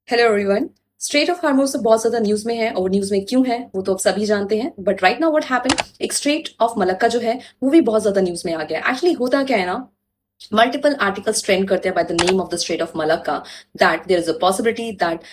Hello everyone. Straight of हार्मोज तो बहुत ज्यादा न्यूज में है और न्यूज में क्यों है वो तो आप सभी जानते हैं। But right now what happened, एक स्ट्रेट ऑफ मलक्का जो है वो भी बहुत ज्यादा न्यूज में आ गया। एक्चुअली होता क्या है ना, multiple articles trend करते हैं by the name of the Strait of Malacca that there is a possibility that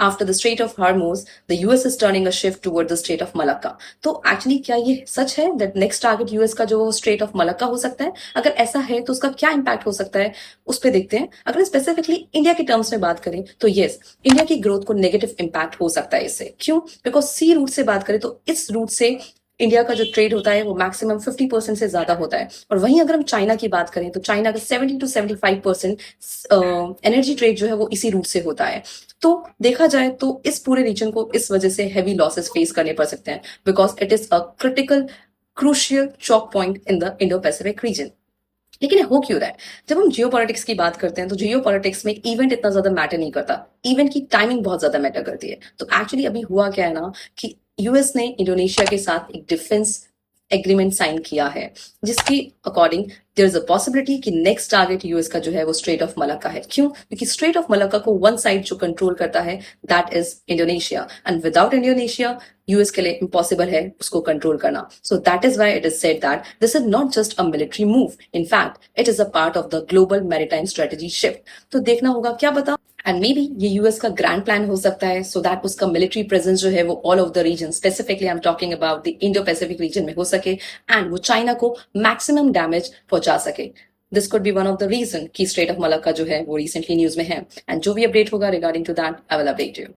after the Strait of Hormuz the US is turning a shift toward the Strait of Malacca। तो actually क्या ये सच है that next target US का जो Strait of Malacca हो सकता है? अगर ऐसा है तो उसका क्या इम्पैक्ट हो सकता है उस पर देखते हैं। अगर स्पेसिफिकली इंडिया के टर्म्स में बात करें तो यस, इंडिया की ग्रोथ को नेगेटिव इम्पैक्ट हो सकता है इससे। क्यों? बिकॉज सी रूट से बात करें तो इस रूट से इंडिया का जो ट्रेड होता है वो मैक्सिमम 50% से ज्यादा होता है। और वहीं अगर हम चाइना की बात करें तो चाइना का 70 to 75% एनर्जी ट्रेड जो है वो इसी रूट से होता है। तो देखा जाए तो इस पूरे रीजन को इस वजह से हैवी लॉसेस फेस करने पड़ सकते हैं because it is a critical crucial chalk point in the Indo Pacific reason. लेकिन हो क्यों रहा है? जब हम जियो पॉलिटिक्स की बात करते हैं तो जियो पॉलिटिक्स में इवेंट इतना ज्यादा मैटर नहीं करता, इवेंट की टाइमिंग बहुत ज्यादा मैटर करती है। तो एक्चुअली अभी हुआ क्या है ना कि यूएस ने इंडोनेशिया के साथ एक डिफेंस एग्रीमेंट साइन किया है जिसकी according there is a possibility कि नेक्स्ट टारगेट यूएस का जो है वो स्ट्रेट ऑफ मलक्का है। क्यों? क्योंकि स्ट्रेट ऑफ मलक्का को वन साइड जो कंट्रोल करता है that is Indonesia, and without Indonesia US के लिए इम्पॉसिबल है उसको कंट्रोल करना। So that is why it is said that this is not just a military move, in fact it is a part of the global maritime strategy shift. तो देखना होगा क्या बता, एंड मे बी ये US का grand plan हो सकता है सो दैट उसका मिलिट्री प्रेजेंस जो है वो all of the region, specifically I am talking about the Indo Pacific region में हो सके एंड वो चाइना को मैक्सिमम डैमेज पहुंचा सके। This could be one of the reason कि स्ट्रेट ऑफ मलक्का जो है वो रिसेंटली न्यूज में है। एंड जो भी अपडेट होगा regarding to that I will update you.